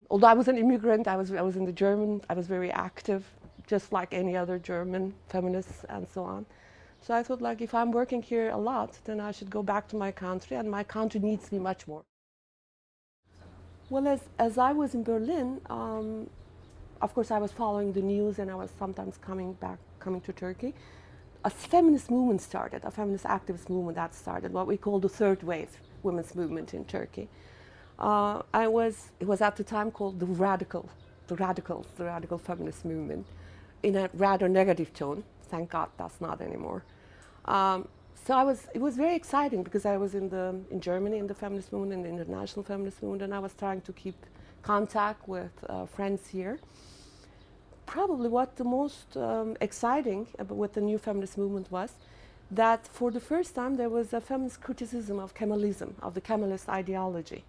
Although I was an immigrant, I was in the German, I was very active, just like any other German feminists and so on. So I thought, like, if I'm working here a lot, then I should go back to my country, and my country needs me much more. Well, as I was in Berlin, of course, I was following the news, and I was sometimes coming to Turkey. A feminist movement started, a feminist activist movement that started, what we call the third wave women's movement in Turkey. It was at the time called the radical feminist movement, in a rather negative tone. Thank God that's not anymore. Um, it was very exciting because I was in Germany in the feminist movement, in the international feminist movement, and I was trying to keep contact with friends here. Probably what the most exciting about with the new feminist movement was that for the first time there was a feminist criticism of Kemalism, of the Kemalist ideology.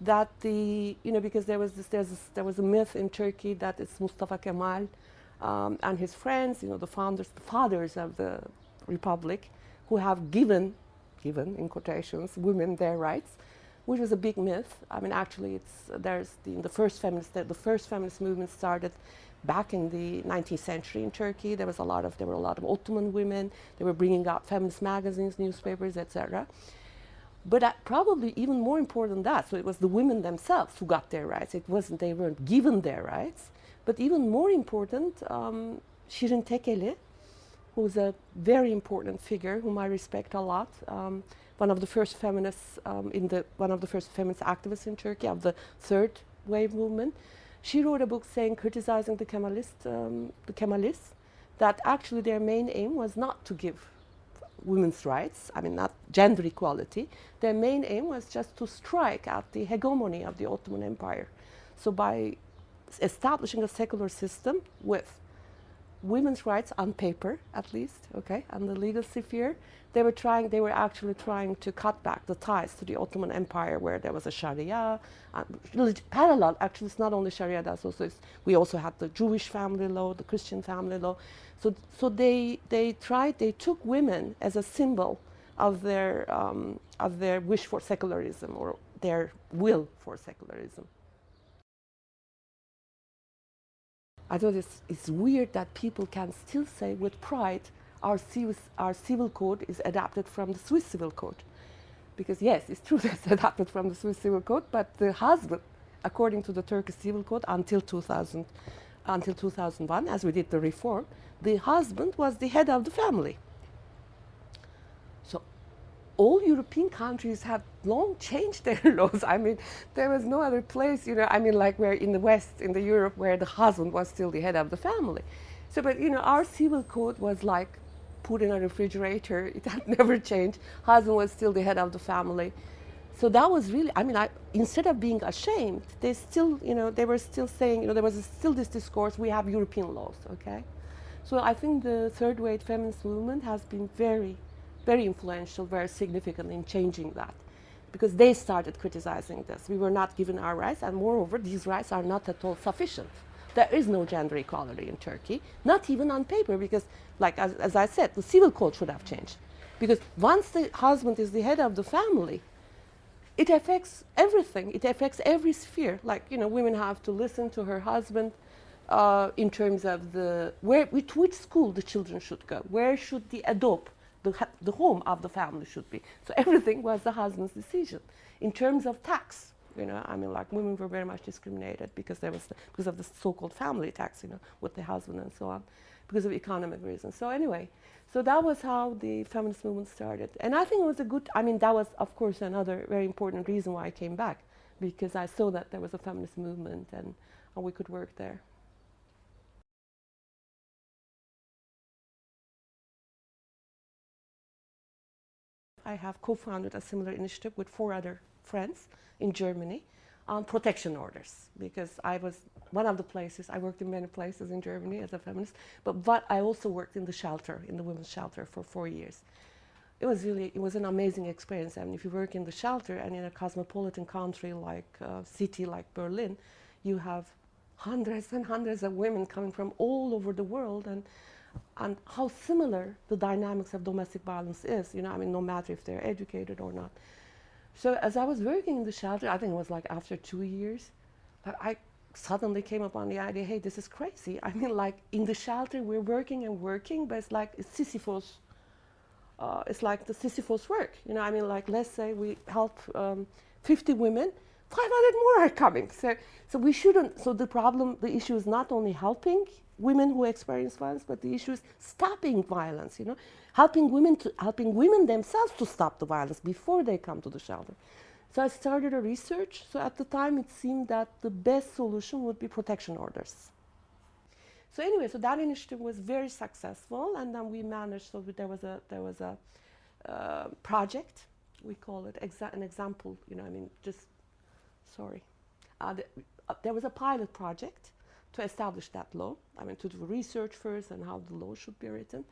That because there was a myth in Turkey that it's Mustafa Kemal and his friends, the fathers of the republic, who have given in quotations, women their rights, which was a big myth. I mean, actually, the first feminist movement started back in the 19th century in Turkey. There were a lot of Ottoman women. They were bringing out feminist magazines, newspapers, etc. But probably even more important than that, so it was the women themselves who got their rights. They weren't given their rights. But even more important, Shirin Tekeli, who's a very important figure whom I respect a lot, one of the first feminists one of the first feminist activists in Turkey of the third wave movement. She wrote a book criticizing the Kemalists, that actually their main aim was not to give women's rights, I mean, not gender equality. Their main aim was just to strike at the hegemony of the Ottoman Empire. So by establishing a secular system with women's rights on paper, at least, okay, and the legal sphere, they were actually trying to cut back the ties to the Ottoman Empire, where there was a Sharia, parallel. Actually, it's not only Sharia. We also had the Jewish family law, the Christian family law. So they took women as a symbol of their wish for secularism, or their will for secularism. I thought it's weird that people can still say with pride our civil code is adapted from the Swiss civil code. Because yes, it's true that it's adapted from the Swiss civil code, but the husband, according to the Turkish civil code until 2001, as we did the reform, the husband was the head of the family. So all European countries have long changed their laws. I mean, there was no other place, like where in the West, in the Europe, where the husband was still the head of the family. So, but, our civil code was like put in a refrigerator. It had never changed. Husband was still the head of the family. So that was really, instead of being ashamed, they were still saying, there was still this discourse, we have European laws, okay? So I think the third wave feminist movement has been very, very influential, very significant in changing that, because they started criticizing this. We were not given our rights, and moreover, these rights are not at all sufficient. There is no gender equality in Turkey, not even on paper, because, like as I said, the civil code should have changed. Because once the husband is the head of the family, it affects everything. It affects every sphere. Like, women have to listen to her husband in terms of which school the children should go, where should the home of the family should be. So everything was the husband's decision. In terms of tax, like women were very much discriminated because because of the so-called family tax, with the husband and so on, because of economic reasons. So anyway, so that was how the feminist movement started. And I think it was that was, of course, another very important reason why I came back, because I saw that there was a feminist movement and we could work there. I have co-founded a similar initiative with 4 other friends in Germany on protection orders, because I was one of the places, I worked in many places in Germany as a feminist, but I also worked in the women's shelter for 4 years. It was an amazing experience. I mean, if you work in the shelter and in a cosmopolitan country city like Berlin, you have hundreds and hundreds of women coming from all over the world, and how similar the dynamics of domestic violence is, no matter if they're educated or not. So as I was working in the shelter, I think it was like after 2 years, But I suddenly came upon the idea, hey, this is crazy. I mean, like in the shelter, we're working and working, but it's like Sisyphus. It's like the Sisyphus work. You know, I mean, like let's say we help 50 women, 500 more are coming. So we shouldn't. So the problem, the issue is not only helping women who experience violence, but the issue is stopping violence. You know, helping women themselves to stop the violence before they come to the shelter. So I started a research. So at the time, it seemed that the best solution would be protection orders. So anyway, so that initiative was very successful, and then we managed. So there was a project. We call it an example. You know, I mean, just sorry. There was a pilot project to establish that law. I mean, to do research first and how the law should be written,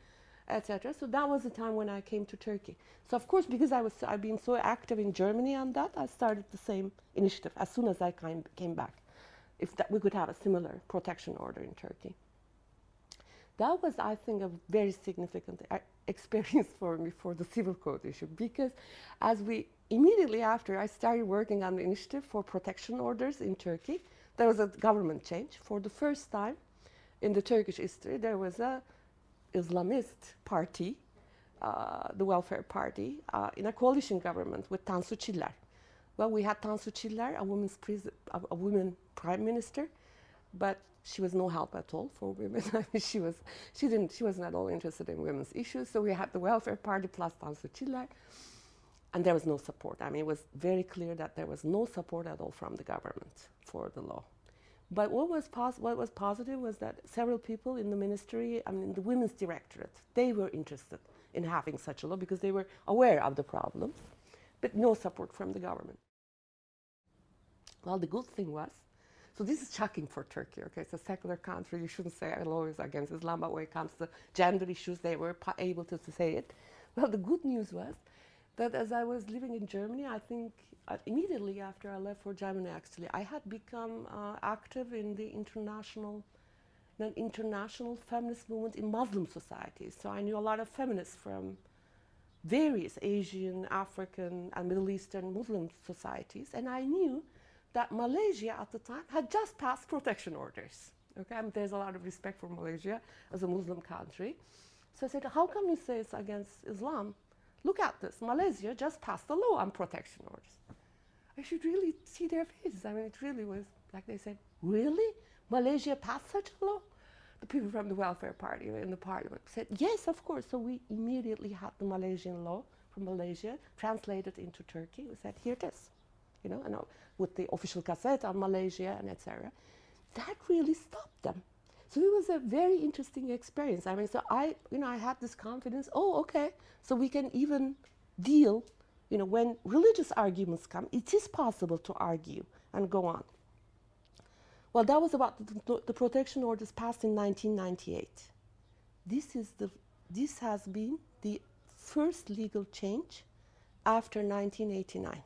etc. So that was the time when I came to Turkey. So of course, because I've been so active in Germany on that, I started the same initiative as soon as I came back. If we could have a similar protection order in Turkey. That was, I think, a very significant experience for me for the civil code issue, because immediately after I started working on the initiative for protection orders in Turkey, there was a government change. For the first time in the Turkish history, there was a Islamist party, the Welfare Party, in a coalition government with Tansu Çiller. Well, we had Tansu Çiller, a woman prime minister, but she was no help at all for women. I mean, she wasn't at all interested in women's issues. So we had the Welfare Party plus Tansu Çiller, and there was no support. I mean, it was very clear that there was no support at all from the government for the law. But what was positive was that several people in the ministry, I mean, the women's directorate, they were interested in having such a law because they were aware of the problem, but no support from the government. Well, the good thing was, so this is shocking for Turkey, okay? It's a secular country. You shouldn't say law is against Islam, but when it comes to gender issues, they were able to say it. Well, the good news was that as I was living in Germany, I think immediately after I left for Germany, actually, I had become active in the international feminist movement in Muslim societies. So I knew a lot of feminists from various Asian, African, and Middle Eastern Muslim societies, and I knew that Malaysia at the time had just passed protection orders. Okay, I mean, there's a lot of respect for Malaysia as a Muslim country. So I said, how come you say it's against Islam? Look at this, Malaysia just passed a law on protection orders. I should really see their faces. I mean, it really was like they said, really? Malaysia passed such a law? The people from the Welfare Party in the parliament said, yes, of course. So we immediately had the Malaysian law from Malaysia translated into Turkey. We said, here it is. You know, and with the official cassette on Malaysia and etc. That really stopped them. So it was a very interesting experience. I mean, so I had this confidence, oh, okay, so we can even deal, you know, when religious arguments come, it is possible to argue and go on. Well, that was about the protection orders passed in 1998. This has been the first legal change after 1989.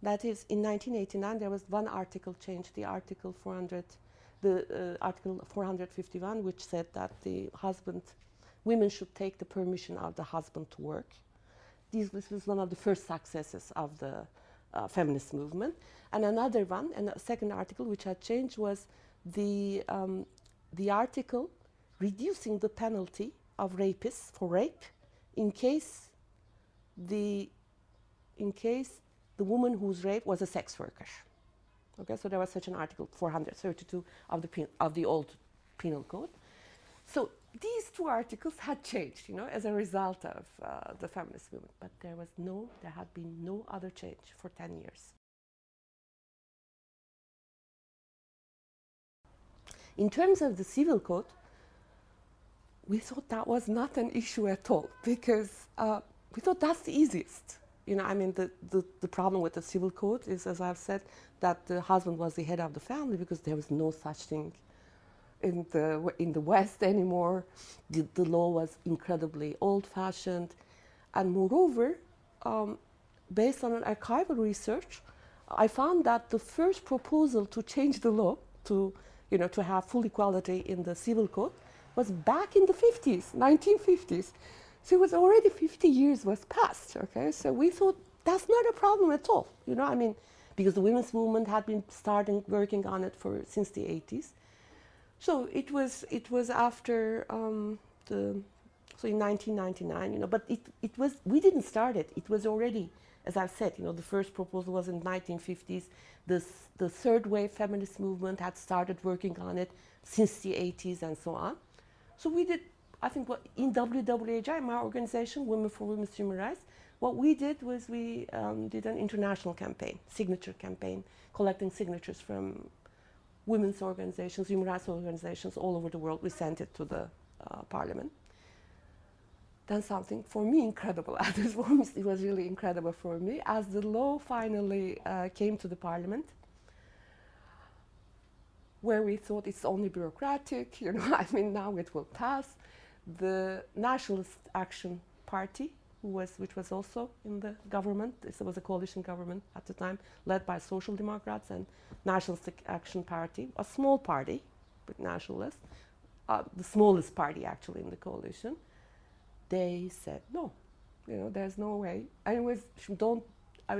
That is, in 1989, there was one article change, the Article 451, which said that women should take the permission of the husband to work. This was one of the first successes of the feminist movement. And another one, and a second article which had changed, was the article reducing the penalty of rapists for rape in case the woman who's raped was a sex worker. Okay, so there was such an article 432 of the old penal code. So these two articles had changed, you know, as a result of the feminist movement. But there had been no other change for 10 years. In terms of the civil code, we thought that was not an issue at all, because we thought that's the easiest. You know, I mean, the problem with the civil code is, as I've said, that the husband was the head of the family, because there was no such thing in the West anymore. The law was incredibly old-fashioned, and moreover, based on an archival research, I found that the first proposal to change the law to have full equality in the civil code was back in the 50s, 1950s. So it was already 50 years was passed, okay? So we thought that's not a problem at all, you know, I mean, because the women's movement had been starting working on it since the 80s. So it was after so in 1999, but we didn't start it. It was already, as I've said, the first proposal was in the 1950s. The third wave feminist movement had started working on it since the 80s and so on. So we did, I think, in WWHI, my organization, Women for Women's Human Rights, what we did was we did an international campaign, signature campaign, collecting signatures from women's organizations, human rights organizations all over the world. We sent it to the parliament. Then something, for me, incredible. At this moment, it was really incredible for me. As the law finally came to the parliament, where we thought it's only bureaucratic, I mean, now it will pass. The Nationalist Action Party, which was also in the government, this was a coalition government at the time, led by Social Democrats and Nationalist Action Party, a small party, but nationalist, the smallest party actually in the coalition. They said no, there's no way. And it was,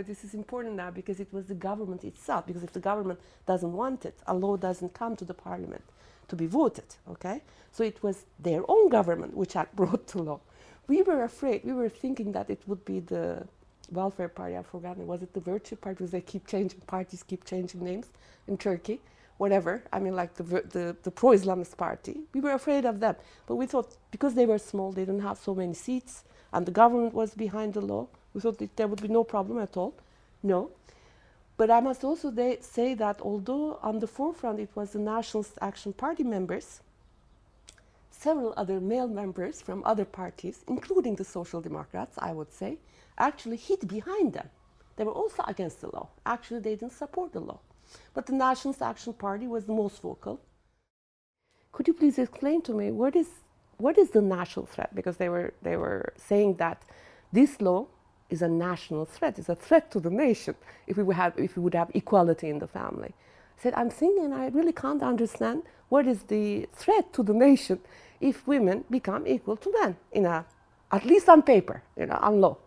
this is important now because it was the government itself, because if the government doesn't want it, a law doesn't come to the parliament to be voted, okay? So it was their own government which had brought the law. We were afraid, we were thinking that it would be the welfare party, I've forgotten, was it the Virtue Party, because they keep changing, parties keep changing names in Turkey, whatever, I mean like the pro-Islamist party. We were afraid of them, but we thought because they were small, they didn't have so many seats, and the government was behind the law, we thought that there would be no problem at all. No. But I must also say that although on the forefront it was the Nationalist Action Party members, several other male members from other parties, including the Social Democrats, I would say, actually hid behind them. They were also against the law. Actually, they didn't support the law. But the Nationalist Action Party was the most vocal. Could you please explain to me what is the national threat? Because they were saying that this law is a national threat. It's a threat to the nation if we would have equality in the family. I said, I'm thinking I really can't understand what is the threat to the nation if women become equal to men, at least on paper, on law.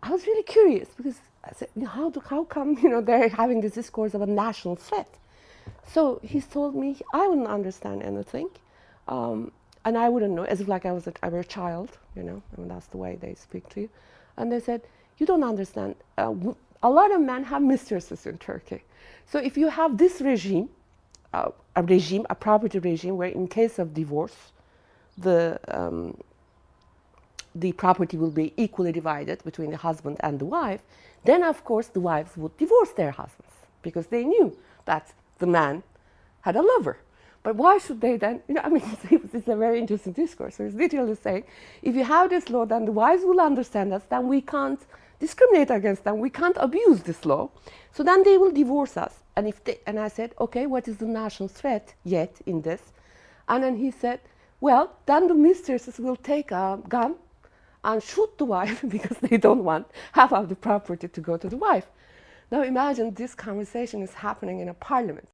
I was really curious because I said, how come, they're having this discourse of a national threat? So he told me I wouldn't understand anything, and I wouldn't know, as if like I were a child, I mean, that's the way they speak to you. And they said, you don't understand. A lot of men have mistresses in Turkey. So if you have this regime, a property regime, where in case of divorce, the property will be equally divided between the husband and the wife, then of course the wives would divorce their husbands because they knew that the man had a lover. But why should they then, I mean, it's a very interesting discourse. So it's literally saying, if you have this law, then the wives will understand us, then we can't discriminate against them, we can't abuse this law, so then they will divorce us. And I said, okay, what is the national threat yet in this? And then he said, well, then the mistresses will take a gun and shoot the wife because they don't want half of the property to go to the wife. Now imagine this conversation is happening in a parliament.